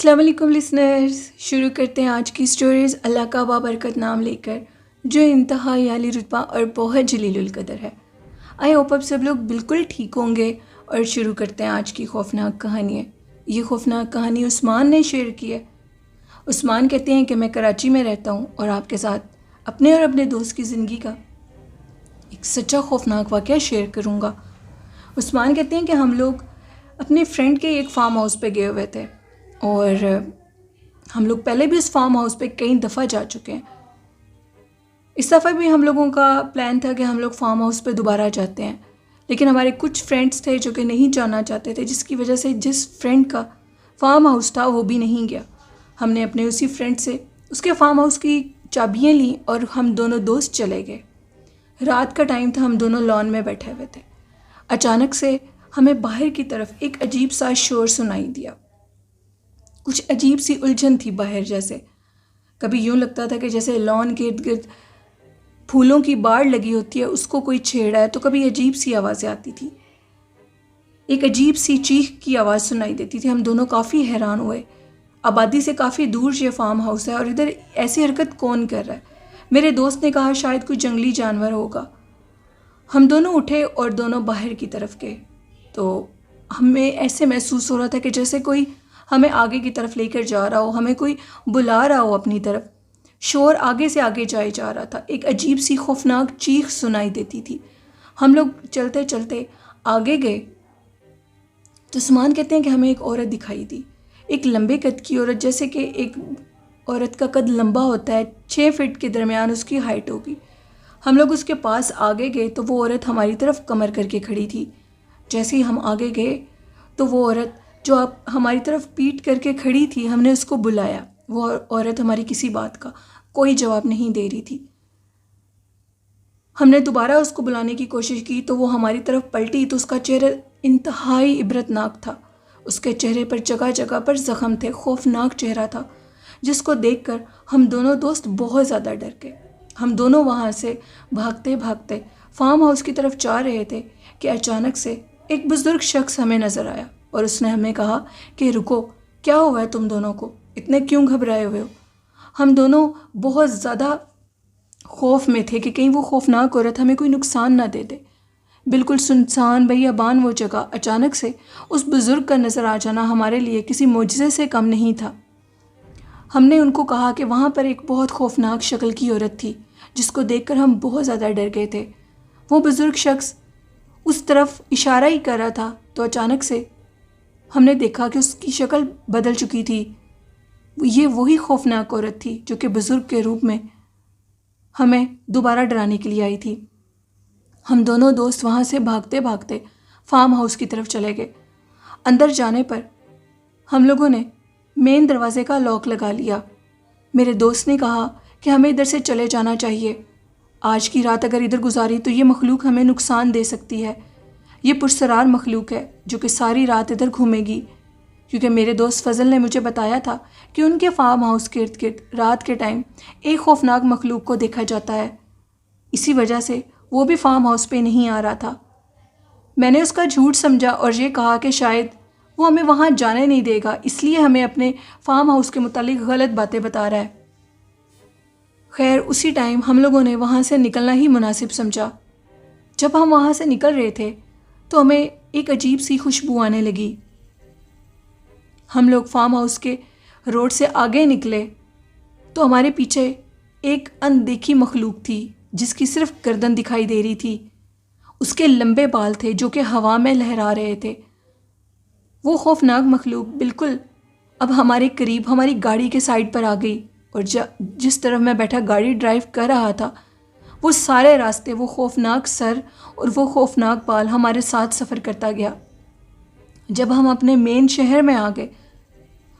अस्सलाम वालेकुम लिसनर्स। शुरू करते हैं आज की स्टोरीज़ अल्लाह का बाबरकत नाम लेकर, जो इंतहाई आली रुतबा और बहुत जलीलुल कदर है। आई होप आप सब लोग बिल्कुल ठीक होंगे और शुरू करते हैं आज की खौफनाक कहानी है। ये खौफनाक कहानी उस्मान ने शेयर की है। उस्मान कहते हैं कि मैं कराची में रहता हूँ और आपके साथ अपने और अपने दोस्त की ज़िंदगी का एक सच्चा खौफनाक वाक़या शेयर करूँगा। उस्मान कहते हैं कि हम लोग अपने फ्रेंड के एक फ़ार्म हाउस पे गए हुए थे और हम लोग पहले भी उस फार्म हाउस पे कई दफ़ा जा चुके हैं। इस दफ़ा भी हम लोगों का प्लान था कि हम लोग फार्म हाउस पे दोबारा जाते हैं, लेकिन हमारे कुछ फ्रेंड्स थे जो कि नहीं जाना चाहते थे, जिसकी वजह से जिस फ्रेंड का फार्म हाउस था वो भी नहीं गया। हमने अपने उसी फ्रेंड से उसके फार्म हाउस की चाबियाँ ली और हम दोनों दोस्त चले गए। रात का टाइम था, हम दोनों लॉन में बैठे हुए थे। अचानक से हमें बाहर की तरफ एक अजीब सा शोर सुनाई दिया। कुछ अजीब सी उलझन थी बाहर, जैसे कभी यूँ लगता था कि जैसे लॉन के इर्द गिर्द फूलों की बाड़ लगी होती है, उसको कोई छेड़ा है, तो कभी अजीब सी आवाज़ें आती थी। एक अजीब सी चीख की आवाज़ सुनाई देती थी। हम दोनों काफ़ी हैरान हुए। आबादी से काफ़ी दूर ये फार्म हाउस है और इधर ऐसी हरकत कौन कर रहा है। मेरे दोस्त ने कहा शायद कोई जंगली जानवर होगा। हम दोनों उठे और दोनों बाहर की तरफ गए, तो हमें ऐसे महसूस हो रहा था कि जैसे कोई हमें आगे की तरफ लेकर जा रहा हो, हमें कोई बुला रहा हो अपनी तरफ। शोर आगे से आगे जाए जा रहा था। एक अजीब सी खौफनाक चीख सुनाई देती थी। हम लोग चलते चलते आगे गए तो उस्मान कहते हैं कि हमें एक औरत दिखाई दी। एक लंबे कद की औरत, जैसे कि एक औरत का कद लंबा होता है, 6 फीट के दरमियान उसकी हाइट होगी। हम लोग उसके पास आगे गए तो वो औरत हमारी तरफ कमर करके खड़ी थी। जैसे ही हम आगे गए तो वो औरत जो आप हमारी तरफ पीठ करके खड़ी थी, हमने उसको बुलाया। वो औरत हमारी किसी बात का कोई जवाब नहीं दे रही थी। हमने दोबारा उसको बुलाने की कोशिश की तो वो हमारी तरफ पलटी तो उसका चेहरा इंतहाई इबरतनाक था। उसके चेहरे पर जगह जगह पर ज़ख्म थे। खौफनाक चेहरा था जिसको देखकर हम दोनों दोस्त बहुत ज़्यादा डर गए। हम दोनों वहाँ से भागते भागते फार्म हाउस की तरफ जा रहे थे कि अचानक से एक बुज़ुर्ग शख्स हमें नज़र आया और उसने हमें कहा कि रुको, क्या हुआ है तुम दोनों को, इतने क्यों घबराए हुए हो। हम दोनों बहुत ज़्यादा खौफ में थे कि कहीं वो खौफनाक औरत हमें कोई नुकसान ना दे दे। बिल्कुल सुनसान बेयाबान वो जगह, अचानक से उस बुज़ुर्ग का नज़र आ जाना हमारे लिए किसी मोजज़े से कम नहीं था। हमने उनको कहा कि वहाँ पर एक बहुत खौफनाक शक्ल की औरत थी जिसको देखकर हम बहुत ज़्यादा डर गए थे। वो बुज़ुर्ग शख्स उस तरफ इशारा ही कर रहा था तो अचानक से हमने देखा कि उसकी शक्ल बदल चुकी थी। ये वही खौफनाक औरत थी जो कि बुज़ुर्ग के रूप में हमें दोबारा डराने के लिए आई थी। हम दोनों दोस्त वहाँ से भागते भागते फार्म हाउस की तरफ चले गए। अंदर जाने पर हम लोगों ने मेन दरवाजे का लॉक लगा लिया। मेरे दोस्त ने कहा कि हमें इधर से चले जाना चाहिए। आज की रात अगर इधर गुजारी तो ये मखलूक हमें नुकसान दे सकती है। ये पुरसरार मखलूक है जो कि सारी रात इधर घूमेगी, क्योंकि मेरे दोस्त फजल ने मुझे बताया था कि उनके फार्म हाउस के इर्द गिर्द रात के टाइम एक खौफनाक मखलूक को देखा जाता है। इसी वजह से वो भी फार्म हाउस पे नहीं आ रहा था। मैंने उसका झूठ समझा और ये कहा कि शायद वो हमें वहाँ जाने नहीं देगा, इसलिए हमें अपने फार्म हाउस के मुतालिक गलत बातें बता रहा है। खैर, उसी टाइम हम लोगों ने वहाँ से निकलना ही मुनासिब समझा। जब हम वहाँ से निकल रहे थे तो हमें एक अजीब सी खुशबू आने लगी। हम लोग फार्म हाउस के रोड से आगे निकले तो हमारे पीछे एक अनदेखी मखलूक थी जिसकी सिर्फ गर्दन दिखाई दे रही थी। उसके लंबे बाल थे जो कि हवा में लहरा रहे थे। वो खौफनाक मखलूक बिल्कुल अब हमारे करीब हमारी गाड़ी के साइड पर आ गई और जिस तरफ मैं बैठा गाड़ी ड्राइव कर रहा था, वो सारे रास्ते वो खौफनाक सर और वो खौफनाक बाल हमारे साथ सफ़र करता गया। जब हम अपने मेन शहर में आ गए,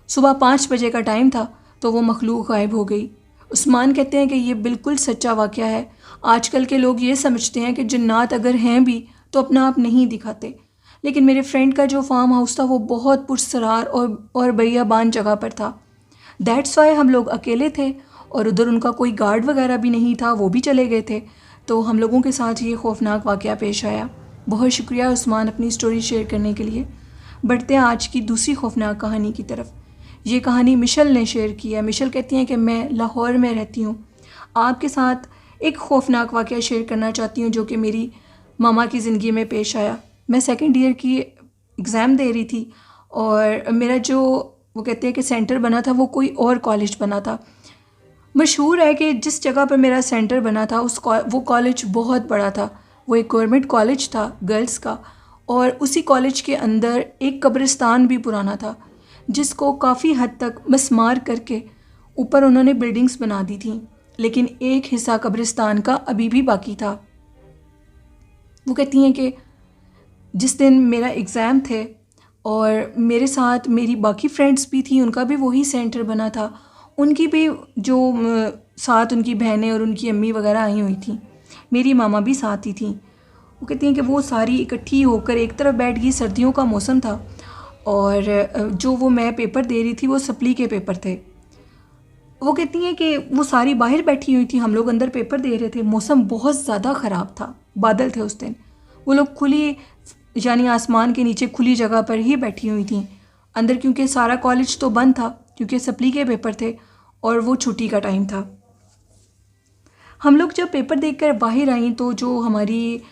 सुबह 5 बजे का टाइम था, तो वो मखलूक गायब हो गई। उस्मान कहते हैं कि ये बिल्कुल सच्चा वाक़या है। आजकल के लोग ये समझते हैं कि जिन्नात अगर हैं भी तो अपना आप नहीं दिखाते, लेकिन मेरे फ्रेंड का जो फार्म हाउस था वो बहुत पुरसरार और बेयाबान जगह पर था। दैट्स वाई हम लोग अकेले थे और उधर उनका कोई गार्ड वगैरह भी नहीं था, वो भी चले गए थे। तो हम लोगों के साथ ये खौफनाक वाक़या पेश आया। बहुत शुक्रिया उस्मान अपनी स्टोरी शेयर करने के लिए। बढ़ते हैं आज की दूसरी खौफनाक कहानी की तरफ। ये कहानी मिशेल ने शेयर की है। मिशेल कहती हैं कि मैं लाहौर में रहती हूँ। आपके साथ एक खौफनाक वाक़या शेयर करना चाहती हूँ जो कि मेरी मामा की ज़िंदगी में पेश आया। मैं सेकंड ईयर की एग्ज़ाम दे रही थी और मेरा जो वो कहते हैं कि सेंटर बना था वो कोई और कॉलेज बना था। मशहूर है कि जिस जगह पर मेरा सेंटर बना था वो कॉलेज बहुत बड़ा था। वो एक गवर्नमेंट कॉलेज था गर्ल्स का, और उसी कॉलेज के अंदर एक कब्रिस्तान भी पुराना था जिसको काफ़ी हद तक मसमार करके ऊपर उन्होंने बिल्डिंग्स बना दी थी, लेकिन एक हिस्सा कब्रिस्तान का अभी भी बाकी था। वो कहती हैं कि जिस दिन मेरा एग्ज़ाम थे और मेरे साथ मेरी बाकी फ्रेंड्स भी थी, उनका भी वही सेंटर बना था, उनकी भी जो साथ उनकी बहनें और उनकी अम्मी वगैरह आई हुई थी, मेरी मामा भी साथ ही थी। वो कहती हैं कि वो सारी इकट्ठी होकर एक तरफ बैठ गई। सर्दियों का मौसम था और जो वो मैं पेपर दे रही थी वो सप्ली के पेपर थे। वो कहती हैं कि वो सारी बाहर बैठी हुई थी, हम लोग अंदर पेपर दे रहे थे। मौसम बहुत ज़्यादा ख़राब था, बादल थे उस दिन। वो लोग खुली यानी आसमान के नीचे खुली जगह पर ही बैठी हुई थी अंदर, क्योंकि सारा कॉलेज तो बंद था क्योंकि सप्ली के पेपर थे और वो छुट्टी का टाइम था। हम लोग जब पेपर देखकर बाहर आई तो जो हमारी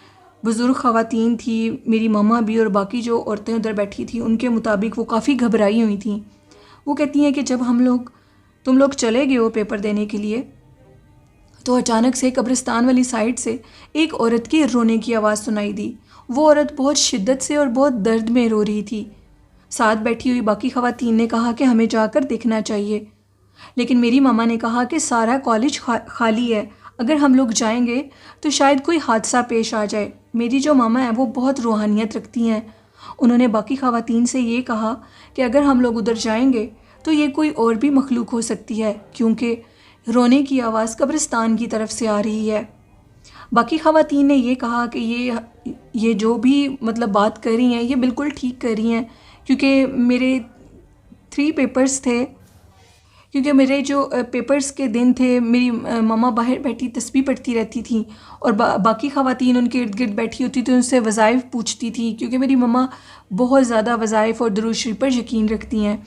बुज़ुर्ग ख़वातीन थी, मेरी मम्मा भी और बाकी जो औरतें उधर बैठी थी, उनके मुताबिक वो काफ़ी घबराई हुई थी। वो कहती हैं कि जब तुम लोग चले गए हो पेपर देने के लिए तो अचानक से कब्रिस्तान वाली साइड से एक औरत की रोने की आवाज़ सुनाई दी। वो औरत बहुत शिद्दत से और बहुत दर्द में रो रही थी। साथ बैठी हुई बाकी ख़वातीन ने कहा कि हमें जाकर देखना चाहिए, लेकिन मेरी मामा ने कहा कि सारा कॉलेज खाली है, अगर हम लोग जाएंगे तो शायद कोई हादसा पेश आ जाए। मेरी जो मामा है वो बहुत रूहानियत रखती हैं। उन्होंने बाकी ख़वातीन से ये कहा कि अगर हम लोग उधर जाएंगे तो ये कोई और भी मखलूक हो सकती है, क्योंकि रोने की आवाज़ कब्रिस्तान की तरफ से आ रही है। बाकी ख़वातीन ने ये कहा कि ये जो भी मतलब बात कर रही हैं ये बिल्कुल ठीक कर रही हैं, क्योंकि मेरे 3 पेपर्स थे, क्योंकि मेरे जो पेपर्स के दिन थे मेरी मम्मा बाहर बैठी तस्बीह पढ़ती रहती थी और बाकी ख़वातीन उनके इर्द गिर्द बैठी होती थी, उनसे वज़ाइफ पूछती थी, क्योंकि मेरी मम्मा बहुत ज़्यादा वज़ाइफ और दुरूद शरीफ पर यकीन रखती हैं।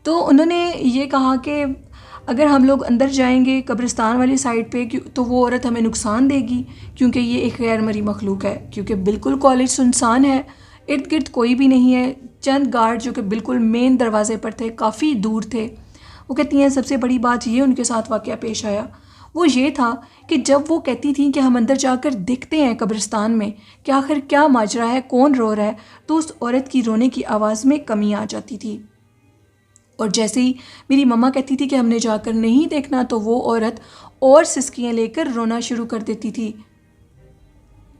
तो उन्होंने ये कहा कि अगर हम लोग अंदर जाएंगे कब्रिस्तान वाली साइड पे तो वो औरत हमें नुकसान देगी, क्योंकि ये एक गैर मरी मखलूक है। क्योंकि बिल्कुल कॉलेज सुनसान है, इर्द गिर्द कोई भी नहीं है, चंद गार्ड जो कि बिल्कुल मेन दरवाजे पर थे काफ़ी दूर थे। वो कहती हैं सबसे बड़ी बात ये उनके साथ वाक़या पेश आया वो ये था कि जब वो कहती थी कि हम अंदर जाकर देखते हैं कब्रिस्तान में कि आखिर क्या माजरा है, कौन रो रहा है, तो उस औरत की रोने की आवाज़ में कमी आ जाती थी। और जैसे ही मेरी मम्मा कहती थी कि हमने जाकर नहीं देखना तो वो औरत और सिसकियाँ लेकर रोना शुरू कर देती थी।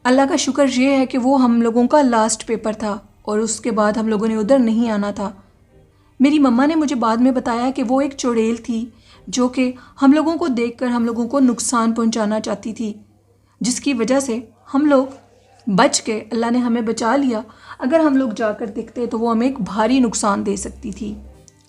अल्लाह का शुक्र ये है कि वो हम लोगों का लास्ट पेपर था और उसके बाद हम लोगों ने उधर नहीं आना था। मेरी मम्मा ने मुझे बाद में बताया कि वो एक चुड़ैल थी जो कि हम लोगों को देखकर हम लोगों को नुकसान पहुंचाना चाहती थी, जिसकी वजह से हम लोग बच के, अल्लाह ने हमें बचा लिया। अगर हम लोग जाकर देखते तो वो हमें एक भारी नुकसान दे सकती थी।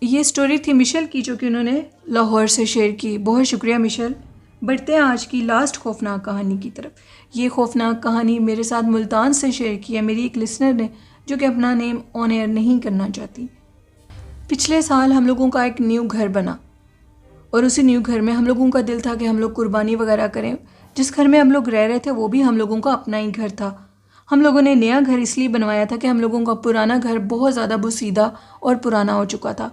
ये स्टोरी थी मिशेल की जो कि उन्होंने लाहौर से शेयर की। बहुत शुक्रिया मिशेल। बढ़ते हैं आज की लास्ट खौफनाक कहानी की तरफ। ये खौफनाक कहानी मेरे साथ मुल्तान से शेयर की है मेरी एक लिसनर ने, जो कि अपना नेम ऑन एयर नहीं करना चाहती। पिछले साल हम लोगों का एक न्यू घर बना और उसी न्यू घर में हम लोगों का दिल था कि हम लोग कुर्बानी वगैरह करें। जिस घर में हम लोग रह रहे थे वो भी हम लोगों का अपना ही घर था। हम लोगों ने नया घर इसलिए बनवाया था कि हम लोगों का पुराना घर बहुत ज़्यादा बुसीदा और पुराना हो चुका था।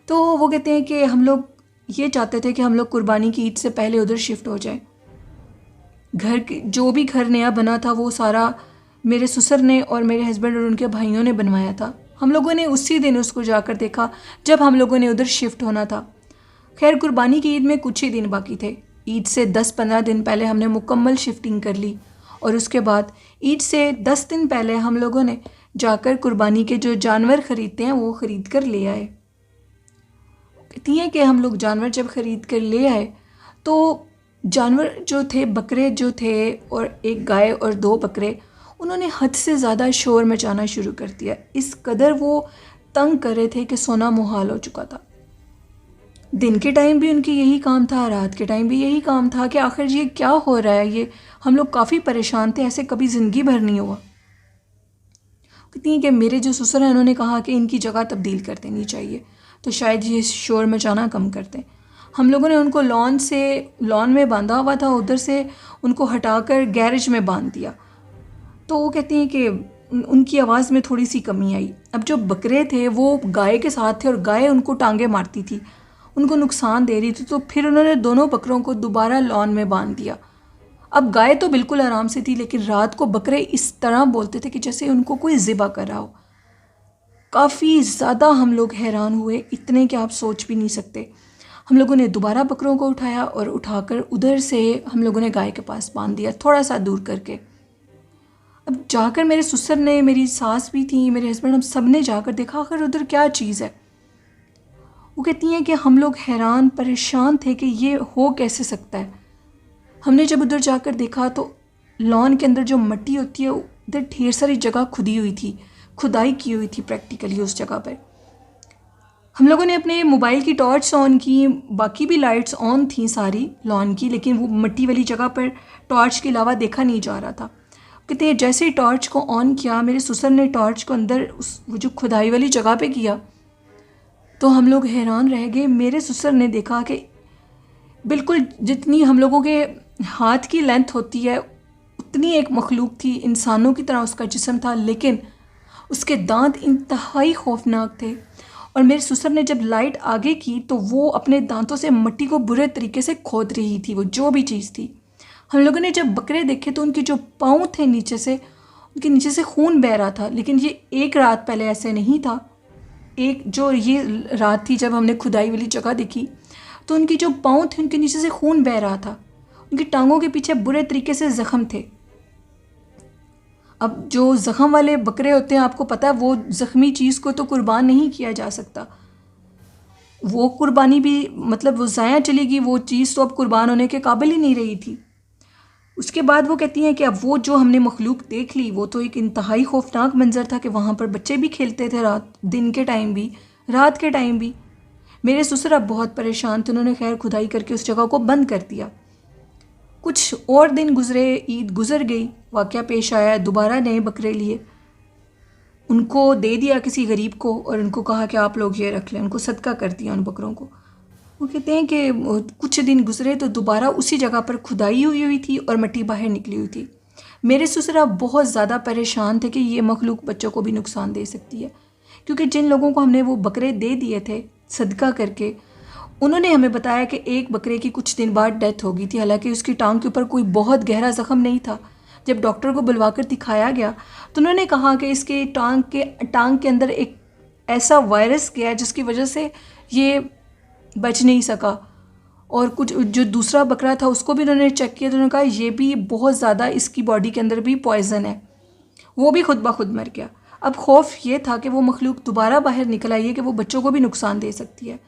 तो वो कहते हैं कि हम लोग ये चाहते थे कि हम लोग कुर्बानी की ईद से पहले उधर शिफ्ट हो जाए। जो भी घर नया बना था वो सारा मेरे ससुर ने और मेरे हस्बैंड और उनके भाइयों ने बनवाया था। हम लोगों ने उसी दिन उसको जाकर देखा जब हम लोगों ने उधर शिफ्ट होना था। खैर कुर्बानी की ईद में कुछ ही दिन बाकी थे। ईद से 10-15 दिन पहले हमने मुकम्मल शिफ्टिंग कर ली और उसके बाद ईद से 10 दिन पहले हम लोगों ने जाकर कुर्बानी के जो जानवर ख़रीदते हैं वो ख़रीद कर ले आए। कहती हैं कि हम लोग जानवर जब ख़रीद कर ले आए तो जानवर जो थे, बकरे जो थे और एक गाय और 2 बकरे, उन्होंने हद से ज़्यादा शोर मचाना शुरू कर दिया। इस कदर वो तंग कर रहे थे कि सोना मुहाल हो चुका था। दिन के टाइम भी उनकी यही काम था, रात के टाइम भी यही काम था कि आखिर ये क्या हो रहा है। ये हम लोग काफ़ी परेशान थे, ऐसे कभी ज़िंदगी भर नहीं हुआ। कहती हैं कि मेरे जो ससुर हैं उन्होंने कहा कि इनकी जगह तब्दील कर देनी चाहिए। तो शायद ये शोर मचाना कम करते। हम लोगों ने उनको लॉन में बांधा हुआ था, उधर से उनको हटाकर गैरेज में बांध दिया। तो वो कहती हैं कि उनकी आवाज़ में थोड़ी सी कमी आई। अब जो बकरे थे वो गाय के साथ थे और गाय उनको टांगे मारती थी, उनको नुकसान दे रही थी। तो फिर उन्होंने दोनों बकरों को दोबारा लॉन में बांध दिया। अब गाय तो बिल्कुल आराम से थी, लेकिन रात को बकरे इस तरह बोलते थे कि जैसे उनको कोई ज़िबा कर रहा हो। काफ़ी ज़्यादा हम लोग हैरान हुए, इतने कि आप सोच भी नहीं सकते। हम लोगों ने दोबारा बकरों को उठाया और उठाकर उधर से हम लोगों ने गाय के पास बांध दिया, थोड़ा सा दूर करके। अब जाकर मेरे ससुर ने, मेरी सास भी थी, मेरे हस्बैंड, हम सब ने जाकर देखा आखिर उधर क्या चीज़ है। वो कहती हैं कि हम लोग हैरान परेशान थे कि ये हो कैसे सकता है। हमने जब उधर जाकर देखा तो लॉन के अंदर जो मिट्टी होती है उधर ढेर सारी जगह खुदी हुई थी, खुदाई की हुई थी प्रैक्टिकली उस जगह पर। हम लोगों ने अपने मोबाइल की टॉर्च ऑन की, बाकी भी लाइट्स ऑन थी सारी लॉन की, लेकिन वो मिट्टी वाली जगह पर टॉर्च के अलावा देखा नहीं जा रहा था। कहते हैं जैसे ही टॉर्च को ऑन किया, मेरे ससुर ने टॉर्च को अंदर वो जो खुदाई वाली जगह पे किया, तो हम लोग हैरान रह गए। मेरे ससुर ने देखा कि बिल्कुल जितनी हम लोगों के हाथ की लेंथ होती है उतनी एक मखलूक थी, इंसानों की तरह उसका जिस्म था, लेकिन उसके दांत इंतहाई खौफनाक थे। और मेरे ससुर ने जब लाइट आगे की तो वो अपने दांतों से मिट्टी को बुरे तरीके से खोद रही थी, वो जो भी चीज़ थी। हम लोगों ने जब बकरे देखे तो उनके जो पाँव थे नीचे से, उनके नीचे से खून बह रहा था। लेकिन ये एक रात पहले ऐसे नहीं था। एक जो ये रात थी जब हमने खुदाई वाली जगह देखी तो उनकी जो पाँव थे उनके नीचे से खून बह रहा था, उनकी टांगों के पीछे बुरे तरीके से ज़ख्म थे। अब जो ज़ख्म वाले बकरे होते हैं, आपको पता है, वो ज़ख्मी चीज़ को तो कुर्बान नहीं किया जा सकता। वो कुर्बानी भी मतलब वो ज़ाया चलेगी, वो चीज़ तो अब कुर्बान होने के काबिल ही नहीं रही थी। उसके बाद वो कहती हैं कि अब वो जो हमने मखलूक देख ली वो तो एक इंतहाई खौफनाक मंज़र था कि वहाँ पर बच्चे भी खेलते थे, रात दिन के टाइम भी, रात के टाइम भी। मेरे ससुर अब बहुत परेशान थे, उन्होंने खैर खुदाई करके उस जगह को बंद कर दिया। कुछ और दिन गुजरे, ईद गुजर गई, वाक़या पेश आया, दोबारा नए बकरे लिए, उनको दे दिया किसी गरीब को और उनको कहा कि आप लोग ये रख लें, उनको सदका कर दिया उन बकरों को। वो कहते हैं कि कुछ दिन गुजरे तो दोबारा उसी जगह पर खुदाई हुई थी और मिट्टी बाहर निकली हुई थी। मेरे ससुर अब बहुत ज़्यादा परेशान थे कि ये मखलूक बच्चों को भी नुकसान दे सकती है, क्योंकि जिन लोगों को हमने वो बकरे दे दिए थे सदका करके, उन्होंने हमें बताया कि एक बकरे की कुछ दिन बाद डेथ हो गई थी। हालांकि उसकी टांग के ऊपर कोई बहुत गहरा ज़ख्म नहीं था। जब डॉक्टर को बुलवाकर दिखाया गया तो उन्होंने कहा कि इसके टांग के अंदर एक ऐसा वायरस गया जिसकी वजह से ये बच नहीं सका। और कुछ जो दूसरा बकरा था उसको भी उन्होंने चेक किया तो उन्होंने कहा ये भी बहुत ज़्यादा, इसकी बॉडी के अंदर भी पॉइज़न है, वो भी खुद ब खुद मर गया। अब खौफ ये था कि वो मखलूक दोबारा बाहर निकल आई है कि वो बच्चों को भी नुकसान दे सकती है।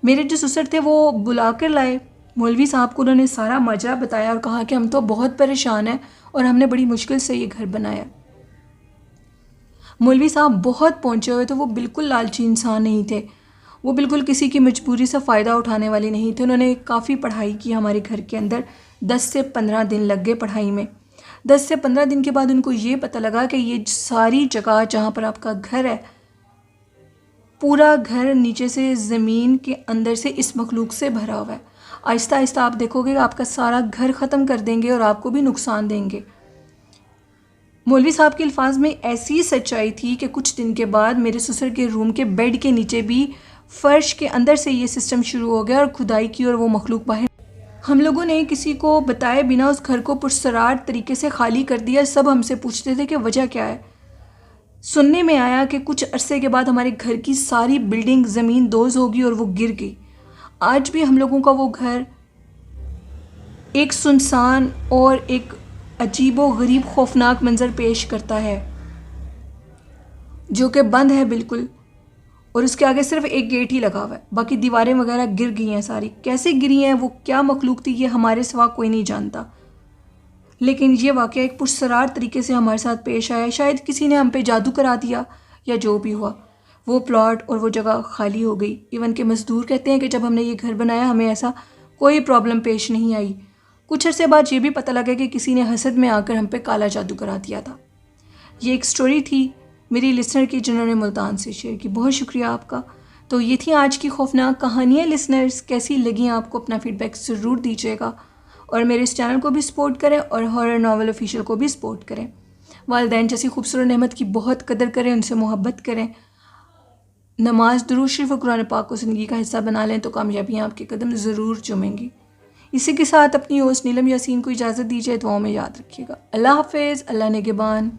मेरे जो ससुर थे वो बुला कर लाए मौलवी साहब को, उन्होंने सारा मजा बताया और कहा कि हम तो बहुत परेशान हैं और हमने बड़ी मुश्किल से ये घर बनाया। मौलवी साहब बहुत पहुँचे हुए थे, वो बिल्कुल लालची इंसान नहीं थे, वो बिल्कुल किसी की मजबूरी से फ़ायदा उठाने वाले नहीं थे। उन्होंने काफ़ी पढ़ाई की हमारे घर के अंदर, 10 से 15 दिन लग गए पढ़ाई में। 10 से 15 दिन के बाद उनको ये पता लगा कि ये सारी जगह जहाँ पर आपका घर है, पूरा घर नीचे से ज़मीन के अंदर से इस मखलूक से भरा हुआ है। आहिस्ता आहिस्ता आप देखोगे आपका सारा घर ख़त्म कर देंगे और आपको भी नुकसान देंगे। मौलवी साहब के अल्फाज में ऐसी सच्चाई थी कि कुछ दिन के बाद मेरे ससुर के रूम के बेड के नीचे भी फ़र्श के अंदर से ये सिस्टम शुरू हो गया और खुदाई की और वो मखलूक बाहर। हम लोगों ने किसी को बताए बिना उस घर को पुरसरार तरीके से खाली कर दिया। सब हमसे पूछते थे कि वजह क्या है। सुनने में आया कि कुछ अरसे के बाद हमारे घर की सारी बिल्डिंग ज़मीन दोज़ होगी और वो गिर गई। आज भी हम लोगों का वो घर एक सुनसान और एक अजीबो गरीब खौफनाक मंज़र पेश करता है, जो कि बंद है बिल्कुल, और उसके आगे सिर्फ एक गेट ही लगा हुआ है, बाकी दीवारें वगैरह गिर गई हैं सारी। कैसे गिरी हैं, वो क्या मखलूक थी, ये हमारे सिवा कोई नहीं जानता। लेकिन ये वाक़या एक पुरसरार तरीके से हमारे साथ पेश आया। शायद किसी ने हम पे जादू करा दिया या जो भी हुआ, वो प्लॉट और वो जगह खाली हो गई। इवन के मज़दूर कहते हैं कि जब हमने ये घर बनाया हमें ऐसा कोई प्रॉब्लम पेश नहीं आई। कुछ अरसे बाद ये भी पता लगा कि किसी ने हसद में आकर हम पे काला जादू करा दिया था। ये एक स्टोरी थी मेरी लिसनर की जिन्होंने मुल्तान से शेयर की। बहुत शुक्रिया आपका। तो ये थी आज की खौफनाक कहानियाँ लिसनर्स। कैसी लगी आपको, अपना फीडबैक ज़रूर दीजिएगा और मेरे इस चैनल को भी सपोर्ट करें और हॉरर नॉवल ऑफिशियल को भी सपोर्ट करें। वालिदैन जैसी खूबसूरत नेमत की बहुत कदर करें, उनसे मोहब्बत करें। नमाज, दुरूद शरीफ और कुरान पाक को ज़िंदगी का हिस्सा बना लें तो कामयाबियाँ आपके कदम ज़रूर चूमेंगी। इसी के साथ अपनी होस्ट नीलम यासीन को इजाज़त दीजिए। दुआओं में याद रखिएगा। अल्लाह हाफ़िज़। अल्लाह निगहबान।